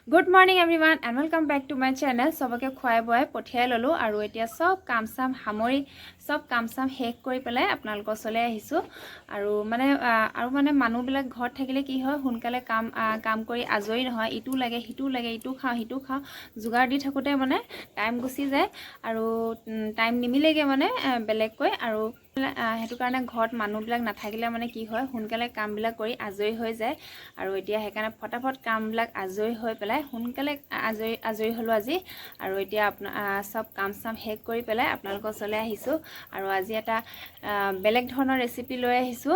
Good morning everyone and welcome back to my channel. सबके खुआई बुआई पठियाই ললো আৰু এতিয়া সব কাম সাম হামৰি সব কাম সাম শেষ কৰি পেলাই আপোনালোকৰ ওচৰলৈ আহিছো আৰু মানে মানুহবিলাক ঘৰত থাকিলে কি হয় সোনকালে কাম কৰি আজৰি নহয় ইটো লাগে ইটো খাও যোগাৰ দি থাকোতে মানে টাইম গুচি যায় আৰু টাইম নিমিলেগে মানে বেলেগকৈ আৰু হেতু কাৰণে ঘৰত মানুহবিলাক নাথাকিলে মানে কি হয় সোনকালে কামবিলাক কৰি আজৰি হৈ যায় আৰু এতিয়া হেকাৰণে ফটাফট কামবিলাক আজৰি হৈ পেলাই সোনকালে আজৰি হলো আজি আৰু এতিয়া সব কাম সাম শেষ কৰি পেলাই আপোনালোকৰ ওচৰলৈ আহিছো আৰু আজি এটা বেলেগ ধৰণৰ ৰেচিপি লৈ আহিছো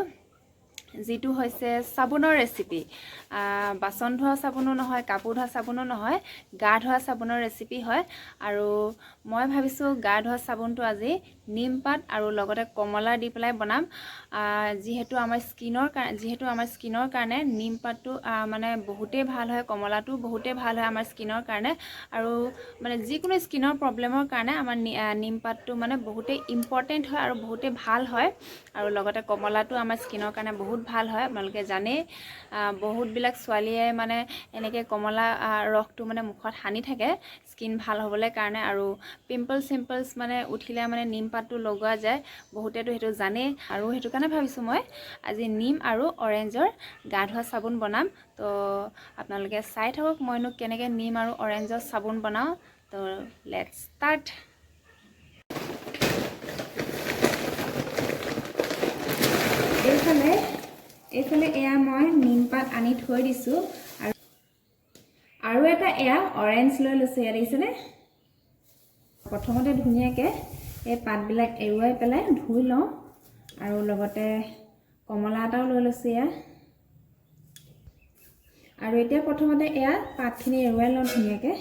যেটো হৈছে সাবুনৰ ৰেচিপি বাসন ধোৱা সাবুনো নহয় কাপোৰ ধোৱা সাবুনো নহয় গা ধোৱা সাবুনৰ ৰেচিপি হয় আৰু মই ভাবিছো গা ধোৱা সাবুনটো আজি নিম পাত আৰু লগতে কমলা দি পেলাই বনাম যেহেতু আমাৰ স্কিনৰ কাৰণে নিম পাতটো মানে বহুতেই ভাল হয় কমলাটো বহুতেই ভাল হয় আমাৰ স্কিনৰ কাৰণে আৰু মানে যিকোনো স্কিনৰ প্ৰবলেমৰ কাৰণে আমাৰ নিম পাতটো মানে বহুতেই ইম্পৰ্টেন্ট হয় আৰু বহুতেই ভাল হয় আৰু লগতে কমলাটো আমাৰ স্কিনৰ কাৰণে বহুত ভাল হয় আপোনালোকে জানে বহুত বিলাক ছোৱালীয়ে মানে এনেকে কমলা ৰসটো মানে মুখত হানি থাকে স্কিন ভাল হ'বলৈ কাৰণে আৰু পিম্পলছ মানে উঠিলে মানে নিম পাতটো লগোৱা যায় বহুতেটো হেতু জানে আৰু হেতু কাৰণে ভাবিছো মই আজি নিম আৰু অৰেঞ্জৰ গা ধোৱা সাবুন বনাম তো আপোনালোকে চাই থাকক মইনো কেনেকৈ নিম আৰু অৰেঞ্জৰ সাবুন বনাও তো লেটস ষ্টাৰ্ট এইফালে এয়া মই নিম পাত আনি থৈ দিছো আৰু এটা এয়া অৰেঞ্জ লৈ লৈছো এয়া দেখিছেনে প্ৰথমতে ধুনীয়াকৈ এই পাতবিলাক এৰুৱাই পেলাই ধুই লওঁ আৰু লগতে কমলা এটাও লৈ লৈছো এয়া আৰু এতিয়া প্ৰথমতে এয়া পাতখিনি এৰুৱাই লওঁ ধুনীয়াকৈ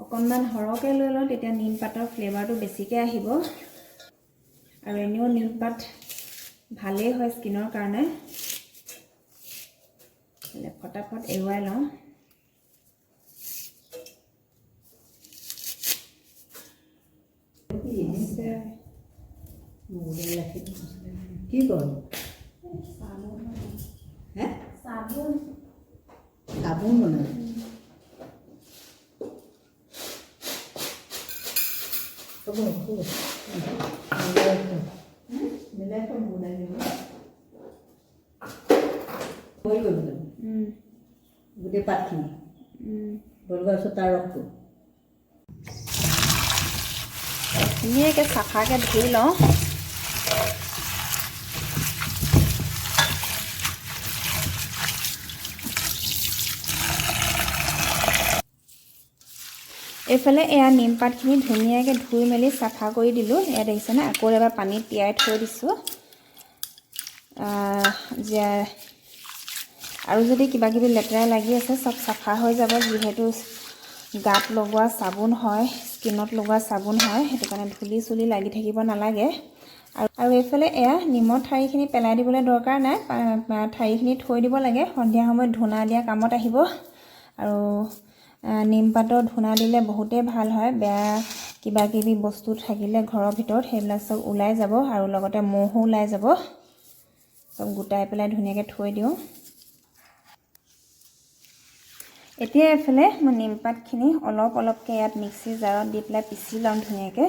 অকণমান হৰকৈ লৈ লওঁ তেতিয়া নিম পাতৰ ফ্লেভাৰটো বেছিকৈ আহিব আৰু এনেও নিম পাত ভালেই হয় স্কিনৰ কাৰণে ফটাফট এৰুৱাই লওঁ কি কয় চাবোন বনায় গোটেই পাতখিনি বলোৱাৰ পিছত তাৰ ৰসটো ধুনীয়াকৈ চাফাকৈ ধুই লওঁ এইফালে এয়া নিম পাতখিনি ধুনীয়াকৈ ধুই মেলি চাফা কৰি দিলোঁ এয়া দেখিছেনে আকৌ এবাৰ পানীত তিয়াই থৈ দিছোঁ আৰু যদি কিবা কিবি লেতেৰা লাগি আছে সব চাফা হৈ যাব যিহেতু গাত লগোৱা সাবুন হয় স্কিনত লগোৱা সাবুন হয় হেতু কাৰণে ধুলি চুলি লাগি থাকিব নালাগে আৰু এইফালে এয়া নিমৰ ঠাৰিখিনি পেলাই দিবলৈ দৰকাৰ নাই ঠাৰিখিনি থৈ দিব লাগে সন্ধিয়া সময়ত ধূনা দিয়া কামত আহিব আৰু নিম পাতৰ ধূনা দিলে বহুতেই ভাল হয় বেয়া কিবা কিবি বস্তু থাকিলে ঘৰৰ ভিতৰত সেইবিলাক সব ওলাই যাব আৰু লগতে মহো ওলাই যাব সব গোটাই পেলাই ধুনীয়াকৈ থৈ দিওঁ এতিয়া এফালে মই নিম পাতখিনি অলপকৈ ইয়াত মিক্সি জাৰত দি পেলাই পিচি লওঁ ধুনীয়াকৈ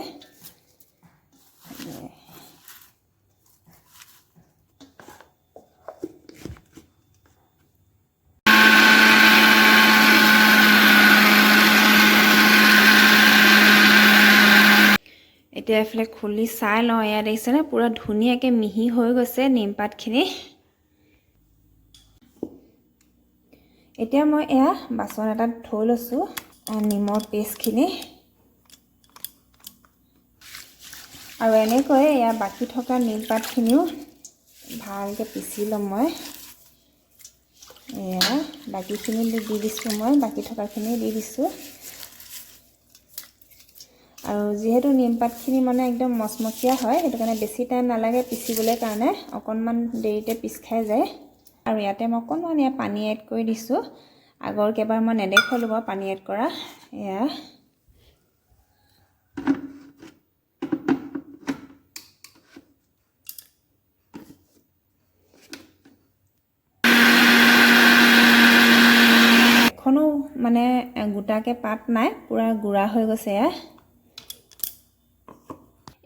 এতিয়া এফালে খুলি চাই লওঁ এয়া দেখিছেনে পুৰা ধুনীয়াকৈ মিহি হৈ গৈছে নিম পাতখিনি এতিয়া মই এয়া বাচন এটাত থৈ লৈছোঁ নিমৰ পেষ্টখিনি আৰু এনেকৈ এয়া বাকি থকা নিম পাতখিনিও ভালকৈ পিচি ল'ম মই এয়া বাকিখিনি দি দিছোঁ মই বাকি থকাখিনি দি দিছোঁ আৰু যেহেতু নিম পাতখিনি মানে একদম মচমচীয়া হয় হেতু কাৰণে বেছি টাইম নালাগে পিচিবলৈ কাৰণে অকণমান দেৰিতে পিচ খাই যায় আৰু ইয়াতে মই অকণমান পানী এড কৰি দিছোঁ আগৰ কেবাৰ মই নেদেখালোঁ বাৰু পানী এড কৰা এয়া গোটাকে পাত নাই পুৰা গুড়া হৈ গৈছে এয়া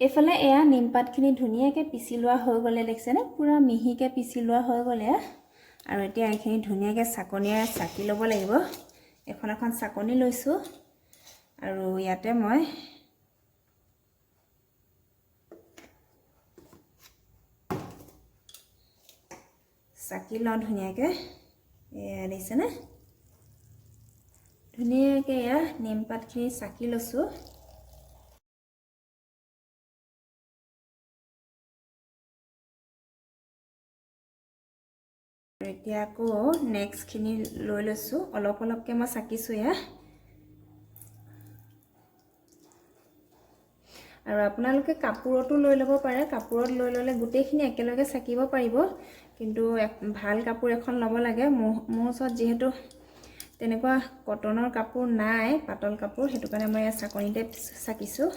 এইফালে এয়া নিমপাতখিনি ধুনীয়াকৈ পিচি লোৱা হৈ গ'লে দেখিছেনে পুৰা মিহিকৈ পিচি লোৱা হৈ গ'লে আৰু এতিয়া এইখিনি ধুনীয়াকৈ চাকনিৰে চাকি ল'ব লাগিব এখন চাকনি লৈছোঁ আৰু ইয়াতে মই চাকি লওঁ ধুনীয়াকৈ এয়া দেখিছেনে ধুনীয়াকৈ এয়া নিমপাতখিনি চাকি লৈছোঁ এতিয়া আকৌ নেক্সটখিনি লৈ লৈছোঁ অলপ অলপকৈ মই চাকিছোঁ এয়া আৰু আপোনালোকে কাপোৰতো লৈ ল'ব পাৰে কাপোৰত লৈ ল'লে গোটেইখিনি একেলগে চাকিব পাৰিব কিন্তু ভাল কাপোৰ এখন ল'ব লাগে মোৰ ওচৰত যিহেতু তেনেকুৱা কটনৰ কাপোৰ নাই পাতল কাপোৰ সেইটো কাৰণে মই এই চাকনিতে চাকিছোঁ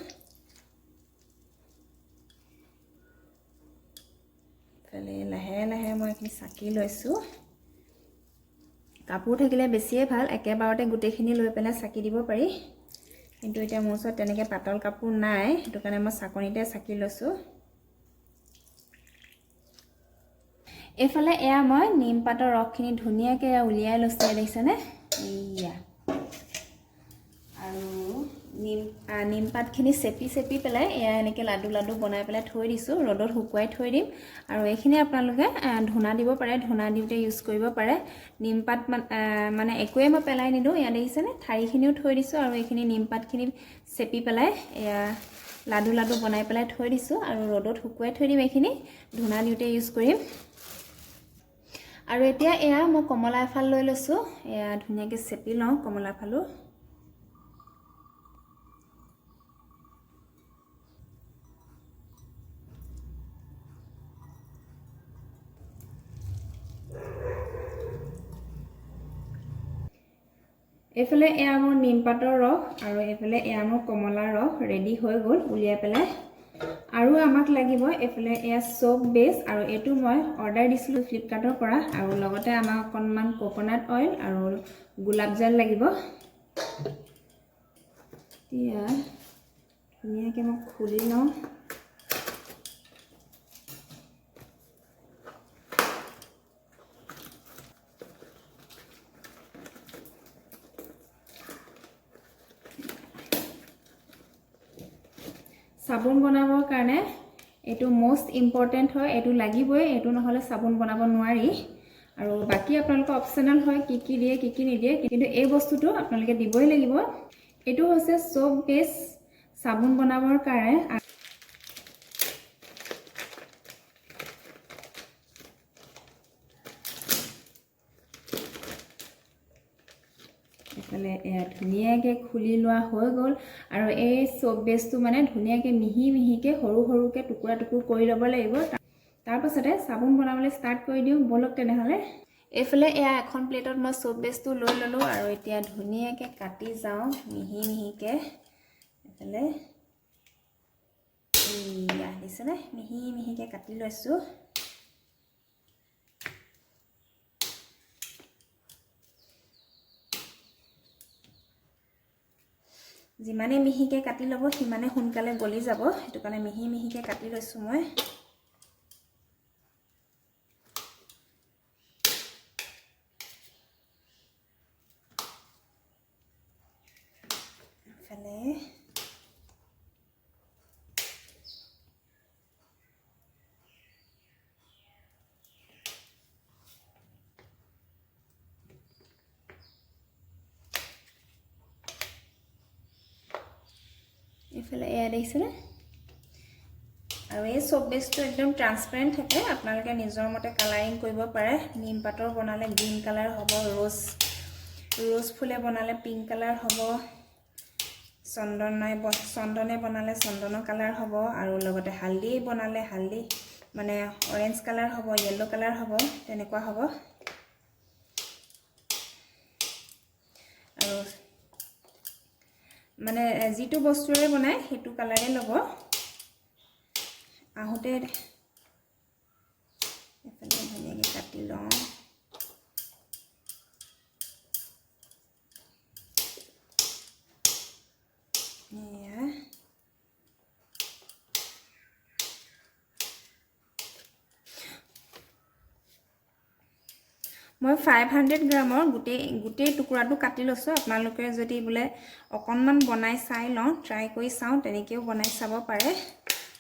ফালে লাহে লাহে মই এইখিনি চাকি লৈছোঁ কাপোৰ থাকিলে বেছিয়ে ভাল একেবাৰতে গোটেইখিনি লৈ পেলাই চাকি দিব পাৰি কিন্তু এতিয়া মোৰ ওচৰত তেনেকৈ পাতল কাপোৰ নাই সেইটো কাৰণে মই চাকনিতে চাকি লৈছোঁ এইফালে এয়া মই নিমপাতৰ ৰসখিনি ধুনীয়াকৈ উলিয়াই লৈছোঁ দেখিছেনে এয়া আৰু নিমপাতখিনি চেপি পেলাই এয়া এনেকৈ লাডু লাডু বনাই পেলাই থৈ দিছোঁ ৰ'দত শুকুৱাই থৈ দিম আৰু এইখিনি আপোনালোকে ধূনা দিব পাৰে ধূনা দিওঁতে ইউজ কৰিব পাৰে নিমপাত মানে একোৱে মই পেলাই নিদিওঁ এয়া দেখিছেনে ঠাৰিখিনিও থৈ দিছোঁ আৰু এইখিনি নিমপাতখিনি চেপি পেলাই এয়া লাডু লাডু বনাই পেলাই থৈ দিছোঁ আৰু ৰ'দত শুকুৱাই থৈ দিম এইখিনি ধূনা দিওঁতে ইউজ কৰিম আৰু এতিয়া এয়া মই কমলা এফাল লৈ লৈছোঁ এয়া ধুনীয়াকৈ চেপি লওঁ কমলা ফালো এইফালে এয়া মোৰ নিমপাতৰ ৰস আৰু এইফালে এয়া মোৰ কমলাৰ ৰস ৰেডি হৈ গ'ল উলিয়াই পেলাই আৰু আমাক লাগিব এইফালে এয়া সোপ বেছ আৰু এইটো মই অৰ্ডাৰ দিছিলোঁ ফ্লিপকাৰ্টৰ পৰা আৰু লগতে আমাক অকণমান কোকোনাট অইল আৰু গোলাপ জল লাগিব এতিয়া ধুনীয়াকৈ মই খুলি লওঁ সাবুন বনাবৰ কাৰণে এইটো মোস্ট ইম্পৰ্টেণ্ট হয় এইটো লাগিবই এইটো নহলে সাবুন বনাব নোৱাৰি আৰু বাকি আপোনালোকৰ অপচনেল হয় কি দিয়ে কি নিদিয়ে কিন্তু এই বস্তুটো আপোনালোকে দিবই লাগিব এইটো হৈছে সোপ বেছ সাবুন বনাবৰ কাৰণে এফালে ধুনীয়াকৈ খুলি লোৱা হৈ গ'ল আৰু এই সোপ বেছটো মানে ধুনীয়াকৈ মিহিকৈ সৰু সৰুকৈ টুকুৰা কৰি ল'ব লাগিব তাৰ পাছতে সাবুন বনাবলৈ ষ্টাৰ্ট কৰি দিওঁ বলক তেনেহ'লে এইফালে এয়া এখন প্লেটত মই সোপ বেছটো লৈ ল'লোঁ আৰু এতিয়া ধুনীয়াকৈ কাটি যাওঁ মিহিকৈ এইফালে এয়া দিছেনে মিহিকৈ কাটি লৈছোঁ যিমানে মিহিকৈ কাটি ল'ব সিমানে সোনকালে গলি যাব সেইটো কাৰণে মিহিকৈ কাটি লৈছোঁ মই এফালে এইফালে এয়া দেখিছেনে আৰু এই সোপ বেছটো একদম ট্ৰান্সপাৰেণ্ট থাকে আপোনালোকে নিজৰ মতে কালাৰিং কৰিব পাৰে নিম পাতৰ বনালে গ্ৰীণ কালাৰ হ'ব ৰ'জ ফুলে বনালে পিংক কালাৰ হ'ব চন্দনে বনালে চন্দনৰ কালাৰ হ'ব আৰু লগতে হালধি বনালে হালধি মানে অৰেঞ্জ কালাৰ হ'ব য়েল্লো কালাৰ হ'ব তেনেকুৱা হ'ব আৰু মানে যিটো বস্তুৰে বনায় সেইটো কালাৰে ল'ব আহোঁতে এফালে ধুনীয়াকৈ কাটি লওঁ মই 500 গ্ৰামৰ গোটেই টুকুৰাটো কাটি লৈছোঁ। আপোনালোকে যদি বোলে অকণমান বনাই চাই লওঁ, ট্ৰাই কৰি চাওঁ, তেনেকৈও বনাই চাব পাৰে।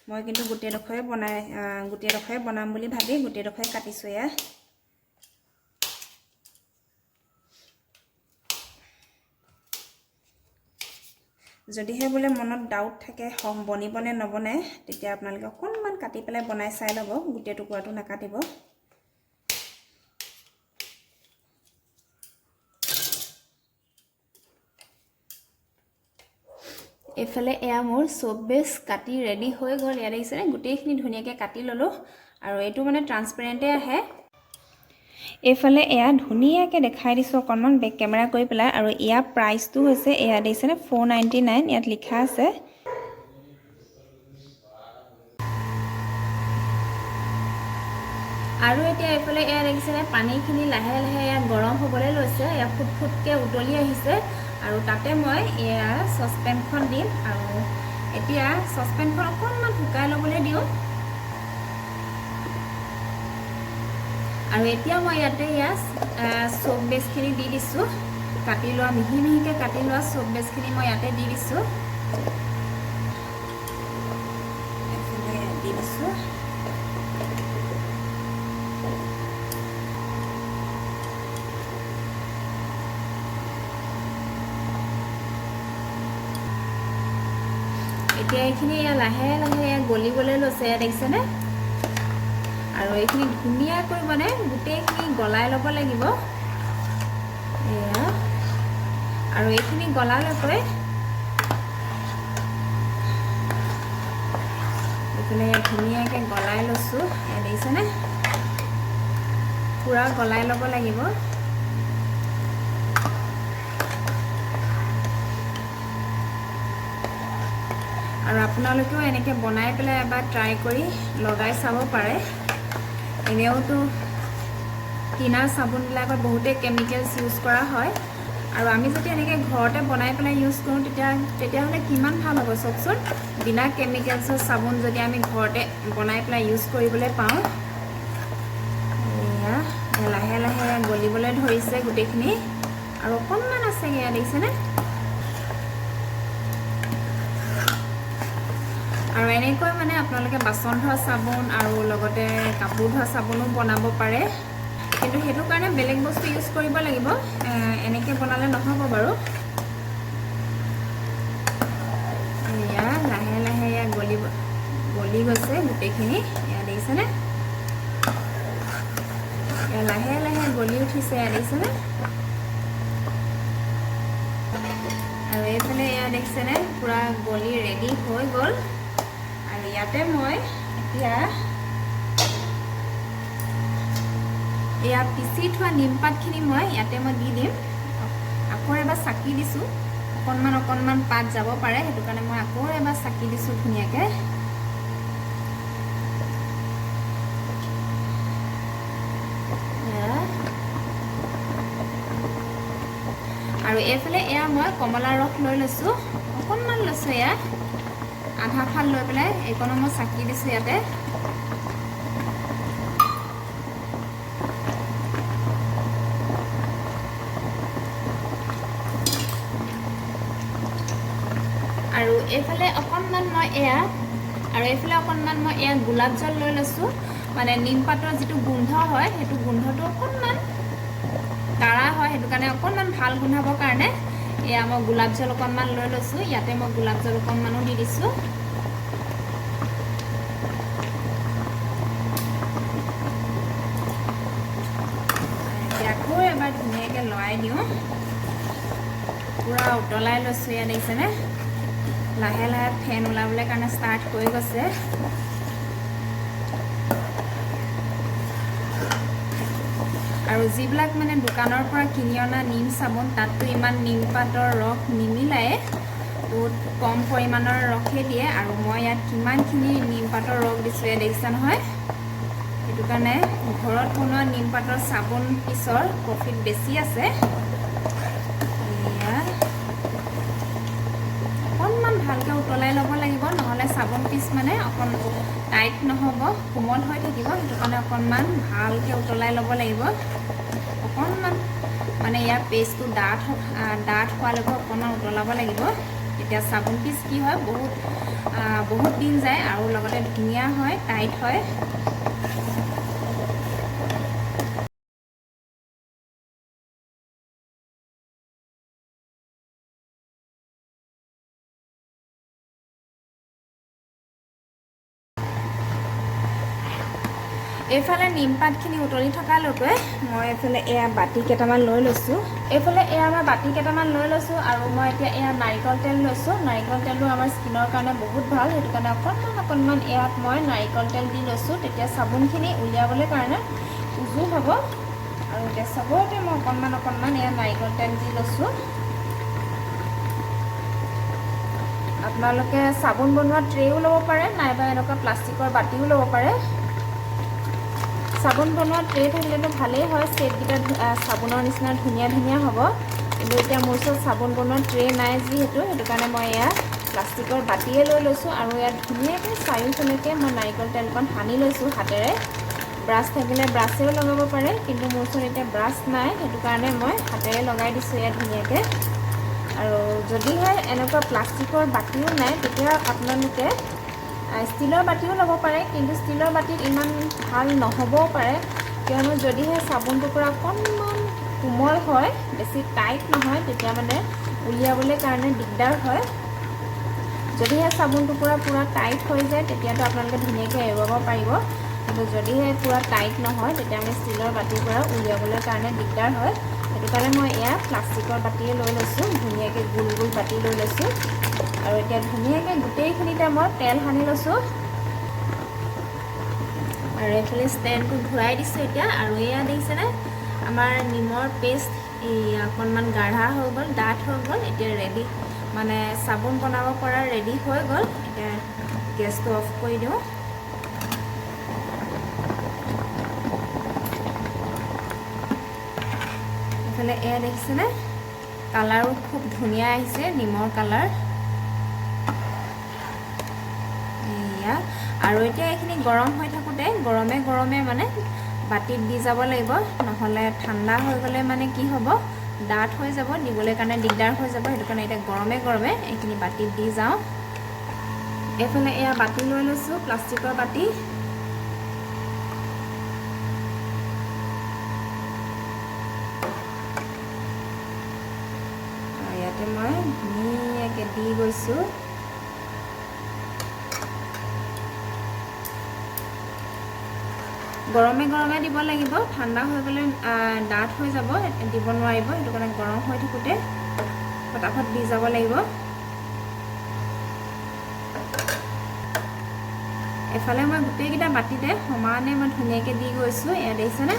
মই কিন্তু গোটেইডোখৰে বনাম বুলি ভাবি গোটেইডোখৰে কাটিছোঁ। এয়া যদিহে বোলে মনত ডাউট থাকে বনিব নে নবনে, তেতিয়া আপোনালোকে অকণমান কাটি পেলাই বনাই চাই ল'ব, গোটেই টুকুৰাটো নাকাটিব। এইফালে এয়া মোৰ চব বেছ কাটি ৰেডি হৈ গ'ল। ইয়াত দেখিছেনে গোটেইখিনি ধুনীয়াকৈ কাটি ল'লোঁ, আৰু এইটো মানে ট্ৰান্সপেৰেণ্টে আহে। এইফালে এয়া ধুনীয়াকৈ দেখাই দিছোঁ অকণমান বেক কেমেৰা কৰি পেলাই। আৰু ইয়াৰ প্ৰাইচটো হৈছে এয়া দেখিছেনে 499, ইয়াত লিখা আছে। আৰু এতিয়া এইফালে এয়া দেখিছেনে পানীখিনি লাহে লাহে ইয়াত গৰম হ'বলৈ লৈছে, এয়া ফুটফুটকৈ উতলি আহিছে। আৰু তাতে মই এয়া চচপেনখন দিম, আৰু এতিয়া চচপেনখন অকণমান শুকাই ল'বলৈ দিওঁ। আৰু এতিয়া মই ইয়াতে চব বেছখিনি দি দিছোঁ, কাটি লোৱা মিহি মিহিকৈ কাটি লোৱা চব বেছখিনি মই ইয়াতে দি দিছোঁ। দি দিছোঁ। এতিয়া এইখিনি লাহে লাহে গলিবলৈ লৈছে, দেখিছেনে? আৰু এইখিনি ধুনীয়াকৈ মানে গোটেইখিনি গলাই ল'ব লাগিব। এয়া আৰু এইখিনি গলালৈকৈ এইফালে ধুনীয়াকৈ গলাই লৈছোঁ, দেখিছেনে? পূৰা গলাই ল'ব লাগিব। আৰু আপোনালোকেও এনেকৈ বনাই পেলাই এবাৰ ট্ৰাই কৰি লগাই চাব পাৰে। এনেওতো কিনা চাবোনবিলাকত বহুতেই কেমিকেলছ ইউজ কৰা হয়, আৰু আমি যদি এনেকৈ ঘৰতে বনাই পেলাই ইউজ কৰোঁ তেতিয়াহ'লে কিমান ভাল হ'ব চাওকচোন। বিনা কেমিকেলছৰ চাবোন যদি আমি ঘৰতে বনাই পেলাই ইউজ কৰিবলৈ পাওঁ। এয়া লাহে লাহে গলিবলৈ ধৰিছে গোটেইখিনি, আৰু অকণমান আছেগৈ, দেখিছেনে? আৰু এনেকৈ মানে আপোনালোকে বাচন ধোৱা চাবোন আৰু লগতে কাপোৰ ধোৱা চাবোনো বনাব পাৰে, কিন্তু সেইটো কাৰণে বেলেগ বস্তু ইউজ কৰিব লাগিব, এনেকৈ বনালে নহ'ব বাৰু। এয়া লাহে লাহে গলি গৈছে গোটেইখিনি, এয়া দেখিছেনে? এয়া লাহে লাহে গলি উঠিছে, এয়া দেখিছেনে? আৰু এইফালে এয়া দেখিছেনে পূৰা গলি ৰেডি হৈ গ'ল। আৰু ইয়াতে মই এতিয়া এয়া পিচি থোৱা নিমপাতখিনি মই ইয়াতে দি দিম। আকৌ এবাৰ চাকি দিছোঁ, অকণমান পাত যাব পাৰে, সেইটো কাৰণে মই আকৌ এবাৰ চাকি দিছোঁ ধুনীয়াকৈ। আৰু এইফালে এয়া মই কমলা ৰস লৈ লৈছোঁ, অকণমান লৈছোঁ, এয়া আধা ফাল লৈ পেলাই এইকণো মই চাকি দিছোঁ ইয়াতে। আৰু এইফালে অকণমান মই এয়া গোলাপ জল লৈ লৈছোঁ, মানে নিমপাতৰ যিটো গোন্ধ হয় সেইটো গোন্ধটো অকণমান কাঢ়া হয়, সেইটো কাৰণে অকণমান ভাল গোন্ধাবৰ কাৰণে এয়া মই গোলাপ জল অকণমান লৈ লৈছোঁ। ইয়াতে মই গোলাপ জল অকণমানো দি দিছোঁ। আকৌ এবাৰ ধুনীয়াকৈ লৰাই দিওঁ, পূৰা উতলাই লৈছোঁ, ইয়াত দেখিছেনে? লাহে লাহে ফেন ওলাবলৈ কাৰণে ষ্টাৰ্ট হৈ গৈছে। আৰু যিবিলাক মানে দোকানৰ পৰা কিনি অনা নিম চাবোন, তাততো ইমান নিমপাতৰ ৰস নিমিলায়ে, বহুত কম পৰিমাণৰ ৰসহে দিয়ে। আৰু মই ইয়াত কিমানখিনি নিমপাতৰ ৰস দিছোঁ, ইয়াত দেখিছা নহয়? সেইটো কাৰণে ঘৰত বনোৱা নিমপাতৰ চাবোন পিছৰ প্ৰফিট বেছি আছে। এয়া অকণমান ভালকৈ উতলাই ল'ব লাগিব, নহ'লে চাবোন পিচ মানে অকণ টাইট নহ'ব, কোমল হৈ থাকিব। সেইটো কাৰণে অকণমান ভালকৈ উতলাই ল'ব লাগিব। অকণমান মানে ইয়াৰ পেষ্টটো ডাঠ হোৱালৈকে অকণমান উতলাব লাগিব। তেতিয়া চাবোন পিচ কি হয় বহুত দিন যায় আৰু লগতে ধুনীয়া হয়, টাইট হয়। এইফালে নিমপাতখিনি উতলি থকালৈকে মই এইফালে এয়া বাতি কেইটামান লৈ লৈছোঁ। বাতি কেইটামান লৈ লৈছোঁ আৰু মই এতিয়া এয়া নাৰিকল তেল লৈছোঁ। নাৰিকল তেলটো আমাৰ স্কিনৰ কাৰণে বহুত ভাল, সেইটো কাৰণে অকণমান ইয়াত মই নাৰিকল তেল দি লৈছোঁ। তেতিয়া চাবোনখিনি উলিয়াবলৈ কাৰণে উজু হ'ব। আৰু এতিয়া চবতে মই অকণমান এয়া নাৰিকল তেল দি লৈছোঁ। আপোনালোকে চাবোন বনোৱা ট্ৰেও ল'ব পাৰে, নাইবা এনেকুৱা প্লাষ্টিকৰ বাতিও ল'ব পাৰে। চাবোন বনোৱা ট্ৰে থাকিলেতো ভালেই হয়, ছেটকেইটা চাবোনৰ নিচিনা ধুনীয়া হ'ব। কিন্তু এতিয়া মোৰ ওচৰত চাবোন বনোৱা ট্ৰে নাই যিহেতু, সেইটো কাৰণে মই এয়া প্লাষ্টিকৰ বাতিয়ে লৈ লৈছোঁ। আৰু ইয়াত ধুনীয়াকৈ চাৰিওফালেকৈ মই নাৰিকল তেলকণ সানি লৈছোঁ হাতেৰে। ব্ৰাছ থাকিলে ব্ৰাছেও লগাব পাৰে, কিন্তু মোৰ ওচৰত এতিয়া ব্ৰাছ নাই, সেইটো কাৰণে মই হাতেৰে লগাই দিছোঁ ইয়াত ধুনীয়াকৈ। আৰু যদিহে এনেকুৱা প্লাষ্টিকৰ বাতিও নাই, তেতিয়া আপোনালোকে ষ্টীলৰ বাতিও ল'ব পাৰে, কিন্তু ষ্টীলৰ বাতিত ইমান ভাল নহ'বও পাৰে, কিয়নো যদিহে চাবোন টুকুৰা অকণমান কোমল হয়, বেছি টাইট নহয়, তেতিয়া মানে উলিয়াবলৈ কাৰণে দিগদাৰ হয়। যদিহে চাবোন টুকুৰা পূৰা টাইট হৈ যায়, তেতিয়াতো আপোনালোকে ধুনীয়াকৈ এৰুৱাব পাৰিব। কিন্তু যদিহে পূৰা টাইট নহয়, তেতিয়া আমি ষ্টীলৰ বাতিৰ পৰা উলিয়াবলৈ কাৰণে দিগদাৰ হয়। সেইটো কাৰণে মই এয়া প্লাষ্টিকৰ বাতিয়ে লৈ লৈছোঁ, ধুনীয়াকৈ গোল বাতি লৈ লৈছোঁ। আৰু এতিয়া ধুনীয়াকৈ গোটেইখিনিতে মই তেল সানি লৈছোঁ। আৰু এইফালে ষ্টেণ্ডটো ঘূৰাই দিছোঁ এতিয়া। আৰু এয়া দেখিছেনে, আমাৰ নিমৰ পেষ্ট অকণমান গাঢ়া হৈ গ'ল, ডাঠ হৈ গ'ল। এতিয়া ৰেডি, মানে চাবোন বনাব পৰা ৰেডি হৈ গ'ল। এতিয়া গেছটো অফ কৰি দিওঁ। এইফালে এয়া দেখিছেনে, কালাৰো খুব ধুনীয়া আহিছে, নিমৰ কালাৰ। আৰু এতিয়া এইখিনি গৰম হৈ থাকোঁতে গৰমে মানে বাতিত দি যাব লাগিব, নহ'লে ঠাণ্ডা হৈ গ'লে মানে কি হ'ব, ডাঠ হৈ যাব, দিবলৈ কাৰণে দিগদাৰ হৈ যাব। সেইটো কাৰণে এতিয়া গৰমে এইখিনি বাতিত দি যাওঁ। এইফালে এয়া বাতি লৈ লৈছোঁ, প্লাষ্টিকৰ বাতি। ইয়াতে মই ধুনীয়াকৈ দি গৈছোঁ। গৰমে দিব লাগিব, ঠাণ্ডা হৈ গ'লে ডাঠ হৈ যাব, দিব নোৱাৰিব। সেইটো কাৰণে গৰম হৈ থাকোঁতে ফটাফট দি যাব লাগিব। এফালে মই গোটেইকেইটা বাতিতে সমানে মই ধুনীয়াকৈ দি গৈছোঁ। এয়া দেখিছেনে,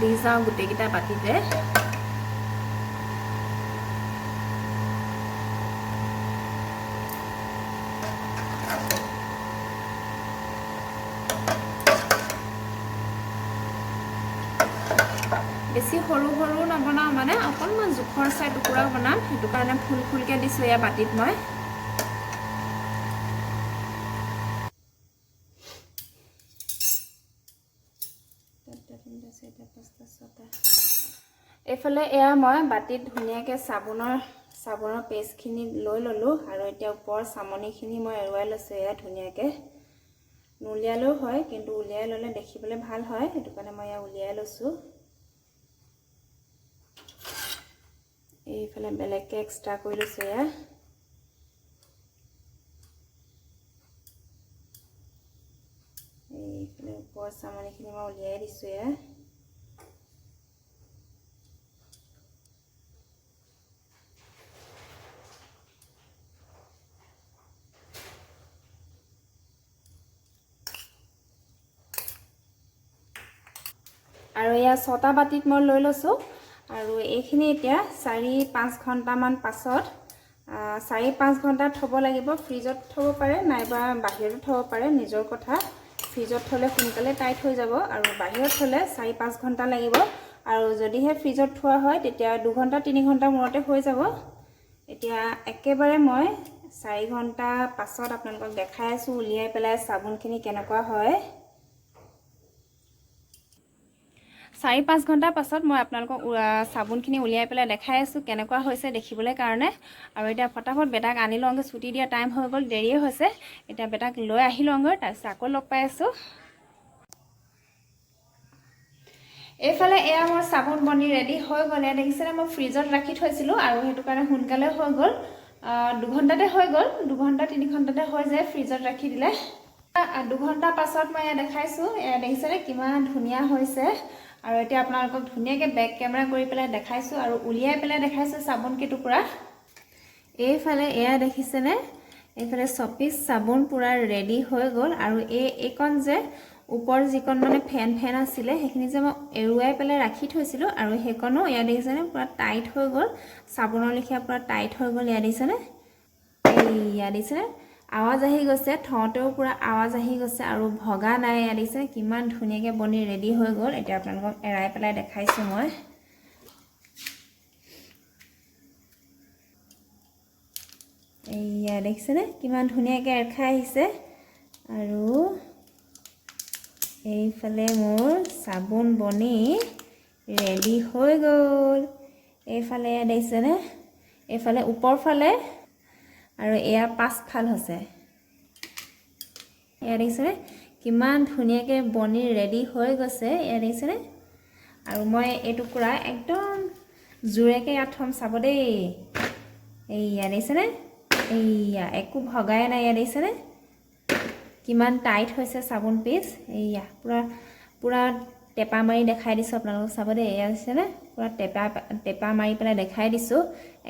দি যাওঁ গোটেইকেইটা বাতিতে। বেছি সৰু নবনাওঁ, মানে অকণমান জোখৰ চাই টুকুৰা বনাম, সেইটো কাৰণে ফুলকৈ দিছোঁ এয়া বাতিত মই। এইফালে এয়া মই বাতিত ধুনীয়াকৈ চাবোনৰ পেষ্টখিনি লৈ ল'লোঁ। আৰু এতিয়া ওপৰৰ চামনিখিনি মই এৰুৱাই লৈছোঁ এয়া ধুনীয়াকৈ। নুলিয়ালেও হয়, কিন্তু উলিয়াই ল'লে দেখিবলৈ ভাল হয়, সেইটো কাৰণে মই এয়া উলিয়াই লৈছোঁ। এইফালে বেলেগকৈ এক্সট্ৰা কৰি লৈছোঁ এয়া। এইফালে ওপৰৰ চামনিখিনি মই উলিয়াই দিছোঁ এয়া। আৰু এয়া 6টা বাতিত মই লৈ লৈছোঁ। আৰু এইখিনি এতিয়া 4-5 ঘণ্টামান পাছত 4-5 ঘণ্টা থ'ব লাগিব। ফ্ৰিজত থ'ব পাৰে নাইবা বাহিৰতো থ'ব পাৰে, নিজৰ কথা। ফ্ৰিজত থ'লে সোনকালে টাইট হৈ যাব আৰু বাহিৰত থ'লে 4-5 ঘণ্টা লাগিব। আৰু যদিহে ফ্ৰিজত থোৱা হয় তেতিয়া 2 ঘণ্টা 3 ঘণ্টা মূৰতে হৈ যাব। এতিয়া একেবাৰে মই 4 ঘণ্টা পাছত আপোনালোকক দেখাই আছোঁ উলিয়াই পেলাই চাবোনখিনি কেনেকুৱা হয়। 4-5 ঘণ্টাৰ পাছত মই আপোনালোকক চাবোনখিনি উলিয়াই পেলাই দেখাই আছোঁ কেনেকুৱা হৈছে দেখিবলৈ কাৰণে। আৰু এতিয়া ফটাফট বেটাক আনি লওঁগৈ, ছুটি দিয়া টাইম হৈ গ'ল, দেৰিয়ে হৈছে। এতিয়া বেটাক লৈ আহি লওঁগৈ, তাৰপিছত আকৌ লগ পাই আছোঁ। এইফালে এয়া মোৰ চাবোন বনি ৰেডি হৈ গ'ল। এয়া দেখিছেনে মই ফ্ৰিজত ৰাখি থৈছিলোঁ আৰু সেইটো কাৰণে সোনকালে হৈ গ'ল। 2 ঘণ্টাতে হৈ গ'ল, 2 ঘণ্টা 3 ঘণ্টাতে হৈ যায় ফ্ৰিজত ৰাখি দিলে। 2 ঘণ্টা পাছত মই এয়া দেখাইছোঁ। এয়া দেখিছেনে কিমান ধুনীয়া হৈছে। আৰু এতিয়া আপোনালোকক ধুনীয়াকৈ বেক কেমেৰা কৰি পেলাই দেখাইছোঁ আৰু উলিয়াই পেলাই দেখাইছোঁ চাবোন কেইটুকুৰা। এইফালে এয়া দেখিছেনে, এইফালে 6 পিচ চাবোন পূৰা ৰেডি হৈ গ'ল। আৰু এইকণ যে ওপৰ যিকণ মানে ফেন আছিলে সেইখিনি যে মই এৰুৱাই পেলাই ৰাখি থৈছিলোঁ আৰু সেইকণো এয়া দেখিছেনে পূৰা টাইট হৈ গ'ল, চাবোনৰ লেখীয়া পূৰা টাইট হৈ গ'ল। এয়া দেখিছেনে, এয়া দেখিছেনে আৱাজ আহি গৈছে, থওঁতেও পূৰা আৱাজ আহি গৈছে আৰু ভগা নাই। এয়া দেখিছেনে কিমান ধুনীয়াকৈ বনি ৰেডি হৈ গ'ল। এতিয়া আপোনালোকক এৰাই পেলাই দেখাইছোঁ মই। এয়া দেখিছেনে কিমান ধুনীয়াকৈ এৰ খাই আহিছে। আৰু এইফালে মোৰ চাবোন বনি ৰেডি হৈ গ'ল। এইফালে এয়া দেখিছেনে, এইফালে ওপৰ ফালে আৰু এয়া পাছফাল হৈছে। এয়া দেখিছেনে কিমান ধুনীয়াকৈ বনি ৰেডি হৈ গৈছে। এয়া দেখিছেনে, আৰু মই এই টুকুৰা একদম জোৰেকৈ ইয়াত থ'ম চাব দেই। এইয়া দেখিছেনে, এইয়া একো ভগাই নাই। এয়া দেখিছেনে কিমান টাইট হৈছে চাবোন পিচ। এইয়া পূৰা টেপা মাৰি দেখাই দিছোঁ আপোনালোকক চাব দেই। এয়া দেখিছেনে পূৰা টেপা মাৰি পেলাই দেখাই দিছোঁ,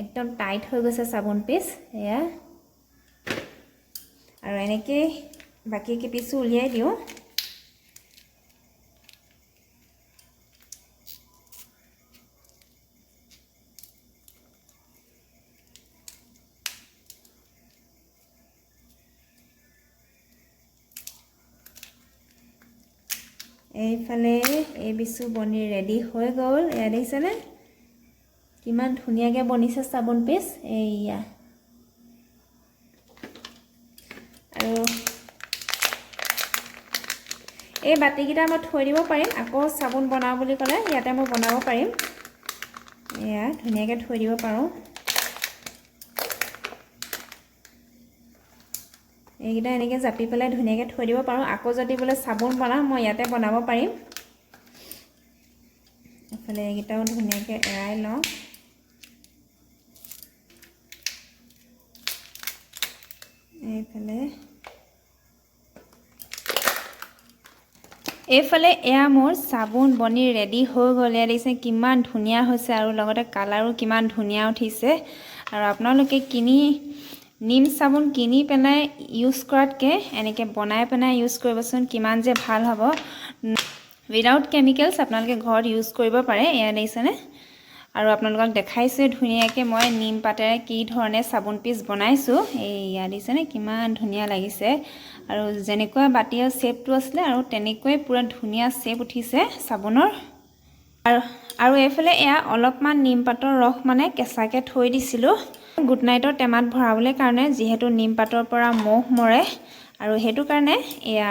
একদম টাইট হৈ গৈছে চাবোন পিচ। এয়া আৰু এনেকৈ বাকী পিচো উলিয়াই দিওঁ। এইফালে এই পিচো বনি ৰেডি হৈ গ'ল। এয়া দেখিছেনে কিমান ধুনীয়াকৈ বনিছে চাবোন পিচ। এইয়া আৰু এই বাতিকেইটা মই থৈ দিব পাৰিম, আকৌ চাবোন বনাওঁ বুলি ক'লে ইয়াতে মই বনাব পাৰিম। এয়া ধুনীয়াকৈ থৈ দিব পাৰোঁ। এইকেইটা এনেকৈ জাপি পেলাই ধুনীয়াকৈ থৈ দিব পাৰোঁ। আকৌ যদি বোলে চাবোন বনাওঁ মই ইয়াতে বনাব পাৰিম। এইফালে এইকেইটাও ধুনীয়াকৈ এৰাই লওঁ। এইফালে এয়া মোৰ চাবোন বনি ৰেডি হৈ গ'ল। এয়া দেখিছে কিমান ধুনীয়া হৈছে আৰু লগতে কালাৰো কিমান ধুনীয়া উঠিছে। আৰু আপোনালোকে নিম চাবোন কিনি পেলাই ইউজ কৰাতকৈ এনেকৈ বনাই পেলাই ইউজ কৰিবচোন, কিমান যে ভাল হ'ব। উইদাউট কেমিকেলছ আপোনালোকে ঘৰত ইউজ কৰিব পাৰে। এয়া দেখিছেনে, আৰু আপোনালোকক দেখাইছোঁ ধুনীয়াকৈ মই নিম পাতেৰে কি ধৰণে চাবোন পিচ বনাইছোঁ। এইয়া দেখিছেনে কিমান ধুনীয়া লাগিছে। আৰু যেনেকুৱা বাতিৰ শ্বেপটো আছিলে আৰু তেনেকৈ পূৰা ধুনীয়া শ্বেপ উঠিছে চাবোনৰ। আৰু এইফালে এয়া অলপমান নিমপাতৰ ৰস মানে কেঁচাকৈ থৈ দিছিলোঁ গুড নাইটৰ টেমাত ভৰাবলৈ কাৰণে, যিহেতু নিমপাতৰ পৰা মহ মৰে আৰু সেইটো কাৰণে এয়া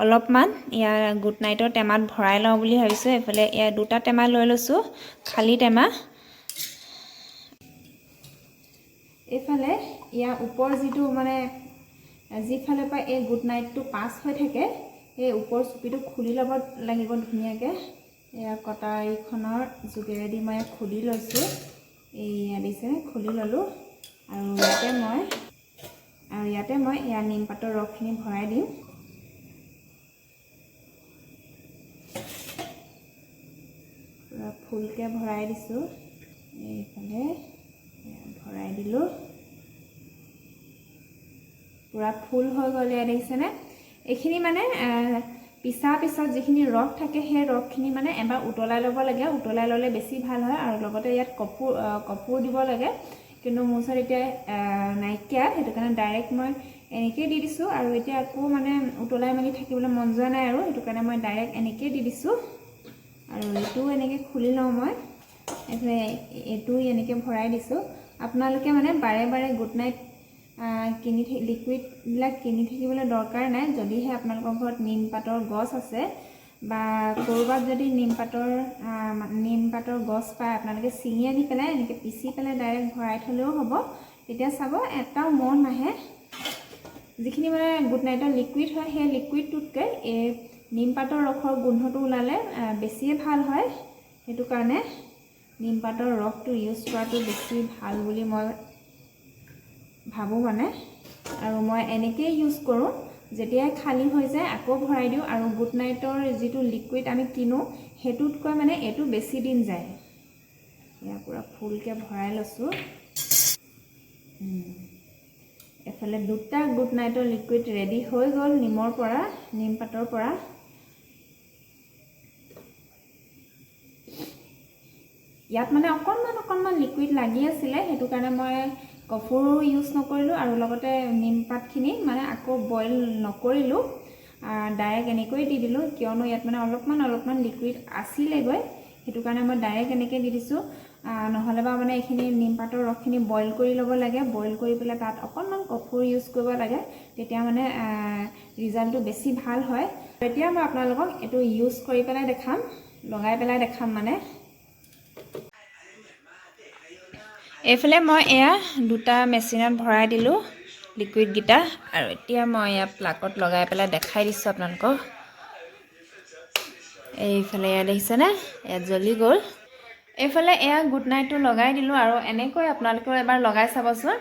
অলপমান ইয়াৰ গুড নাইটৰ টেমাত ভৰাই লওঁ বুলি ভাবিছোঁ। এইফালে এয়া 2টা টেমা লৈ লৈছোঁ, খালী টেমা। এইফালে ইয়াৰ ওপৰ যিটো মানে যিফালৰ পৰা এই গুড নাইটটো পাছ হৈ থাকে এই ওপৰ চুপিটো খুলি ল'ব লাগিব ধুনীয়াকৈ। এয়া কটাৰীখনৰ যোগেৰেদি মই খুলি লৈছোঁ। এইয়া দিছে খুলি ল'লোঁ। আৰু ইয়াতে মই এয়া নিমপাতৰ ৰসখিনি ভৰাই দিম। পূৰা ফুলকৈ ভৰাই দিছোঁ। এইফালে ভৰাই দিলোঁ, পূৰা ফুল হৈ গ'ল। এয়া দেখিছেনে, এইখিনি মানে পিছাৰ পিছত যিখিনি ৰস থাকে সেই ৰসখিনি মানে এবাৰ উতলাই ল'ব লাগে। উতলাই ল'লে বেছি ভাল হয়। আৰু লগতে ইয়াত কপূৰ দিব লাগে। কিন্তু মোৰ ওচৰত এতিয়া নাইকিয়া, সেইটো কাৰণে ডাইৰেক্ট মই এনেকৈয়ে দি দিছোঁ। আৰু এতিয়া আকৌ মানে উতলাই মেলি থাকিবলৈ মন যোৱা নাই আৰু সেইটো কাৰণে মই ডাইৰেক্ট এনেকৈয়ে দি দিছোঁ। আৰু এইটোও এনেকৈ খুলি লওঁ মই, এইফালে এইটো এনেকৈ ভৰাই দিছোঁ। আপোনালোকে মানে বাৰে বাৰে গুড নাইট লিকুইডবিলাক কিনি থাকিবলৈ দৰকাৰ নাই। যদিহে আপোনালোকৰ ঘৰত নিমপাতৰ গছ আছে বা ক'ৰবাত যদি নিমপাতৰ গছ পায়, আপোনালোকে ছিঙি আনি পেলাই এনেকৈ পিচি পেলাই ডাইৰেক্ট ভৰাই থ'লেও হ'ব। তেতিয়া চাব এটাও মহ নাহে। যিখিনি মানে গুড নাইটৰ লিকুইড হয়, সেই লিকুইডটোতকৈ এই নিমপাতৰ ৰসৰ গোন্ধটো ওলালে বেছিয়ে ভাল হয়। সেইটো কাৰণে নিমপাতৰ ৰসটো ইউজ কৰাটো বেছি ভাল বুলি মই ভাবোঁ মানে। আৰু মই এনেকৈয়ে ইউজ কৰোঁ, যেতিয়াই খালী হৈ যায় আকৌ ভৰাই দিওঁ। আৰু গুড নাইটৰ যিটো লিকুইড আমি কিনো সেইটোতকৈ মানে এইটো বেছি দিন যায়। এয়া পূৰা ফুলকৈ ভৰাই লৈছোঁ। এফালে 2টা গুড নাইটৰ লিকুইড ৰেডি হৈ গ'ল নিমপাতৰ পৰা। ইয়াত মানে অকণমান লিকুইড লাগি আছিলে, সেইটো কাৰণে মই কফুৰো ইউজ নকৰিলোঁ আৰু লগতে নিমপাতখিনি মানে আকৌ বইল নকৰিলোঁ, ডাইৰেক্ট এনেকৈ দি দিলোঁ। কিয়নো ইয়াত মানে অলপমান লিকুইড আছিলেগৈ, সেইটো কাৰণে মই ডাইৰেক্ট এনেকৈ দি দিছোঁ। নহ'লে বা মানে এইখিনি নিমপাতৰ ৰসখিনি বইল কৰি ল'ব লাগে। বইল কৰি পেলাই তাত অকণমান কফুৰ ইউজ কৰিব লাগে, তেতিয়া মানে ৰিজাল্টটো বেছি ভাল হয়। এতিয়া মই আপোনালোকক এইটো ইউজ কৰি পেলাই দেখাম, লগাই পেলাই দেখাম মানে। এইফালে মই এয়া 2টা মেচিনত ভৰাই দিলোঁ লিকুইডকেইটা, আৰু এতিয়া মই এয়া প্লাগত লগাই পেলাই দেখাই দিছোঁ আপোনালোকক। এইফালে এয়া দেখিছেনে, ইয়াত জ্বলি গ'ল। এইফালে এয়া গুড নাইটটো লগাই দিলোঁ, আৰু এনেকৈ আপোনালোকেও এবাৰ লগাই চাবচোন।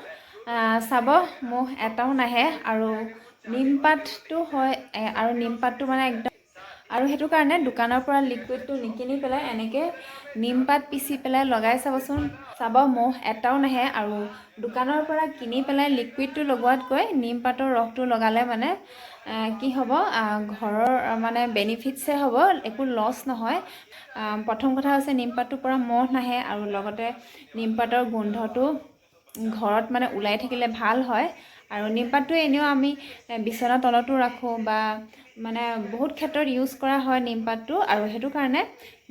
চাব মহ এটাও নাহে। আৰু নিমপাতটো হয়, আৰু নিমপাতটো মানে একদম, আৰু সেইটো কাৰণে দোকানৰ পৰা লিকুইডটো নিকিনি পেলাই এনেকৈ নিমপাত পিচি পেলাই লগাই চাবচোন। চাব মহ এটাও নাহে। আৰু দোকানৰ পৰা কিনি পেলাই লিকুইডটো লগোৱাতকৈ নিমপাতৰ ৰসটো লগালে মানে কি হ'ব, ঘৰৰ মানে বেনিফিটছে হ'ব, একো লছ নহয়। প্ৰথম কথা হৈছে নিমপাতটোৰ পৰা মহ নাহে, আৰু লগতে নিমপাতৰ গোন্ধটো ঘৰত মানে ওলাই থাকিলে ভাল হয়। আৰু নিমপাতটো এনেও আমি বিচনাৰ তলতো ৰাখোঁ বা মানে বহুত ক্ষেত্ৰত ইউজ কৰা হয় নিমপাতটো। আৰু সেইটো কাৰণে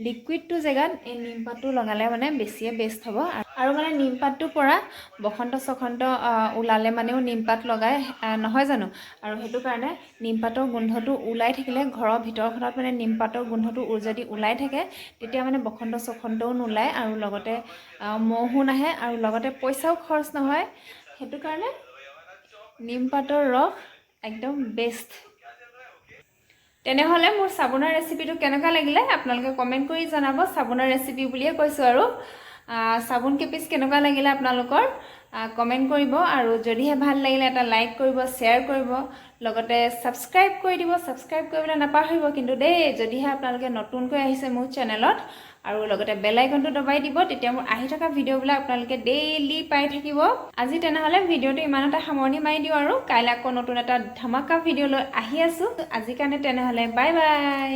লিকুইডটো জেগাত এই নিমপাতটো লগালে মানে বেছিয়ে বেষ্ট হ'ব। আৰু মানে নিমপাতটোৰ পৰা বসন্ত ওলালে মানেও নিমপাত লগাই নহয় জানো। আৰু সেইটো কাৰণে নিমপাতৰ গোন্ধটো ওলাই থাকিলে ঘৰৰ ভিতৰখনত মানে নিমপাতৰ গোন্ধটো যদি ওলাই থাকে, তেতিয়া মানে বসন্তও নোলায়, আৰু লগতে মহো নাহে, আৰু লগতে পইচাও খৰচ নহয়। সেইটো কাৰণে নিমপাতৰ ৰস একদম বেষ্ট। তেনেহ'লে মোৰ চাবোনৰ ৰেচিপিটো কেনেকুৱা লাগিলে আপোনালোকে কমেণ্ট কৰি জনাব। চাবোনৰ ৰেচিপি বুলিয়ে কৈছোঁ। আৰু চাবোন কেপিচ কেনেকুৱা লাগিলে আপোনালোকৰ কমেণ্ট কৰিব। আৰু যদিহে ভাল লাগিলে এটা লাইক কৰিব, শ্বেয়াৰ কৰিব, লগতে ছাবস্ক্ৰাইব কৰি দিব। ছাবস্ক্ৰাইব কৰিবলৈ নাপাহৰিব কিন্তু দেই, যদিহে আপোনালোকে নতুনকৈ আহিছে মোৰ চেনেলত। আৰু লগতে বেল আইকনটো দবাই দিব, তেতিয়া মোৰ আহি থকা ভিডিঅ'বিলাক আপোনালোকে ডেইলি পাই থাকিব। আজি তেনেহ'লে ভিডিঅ'টো ইমানতে সামৰণি মাৰি দিওঁ, আৰু কাইলৈ আকৌ নতুন এটা ধামাকা ভিডিঅ' লৈ আহি আছোঁ। আজিৰ কাৰণে তেনেহ'লে বাই বাই।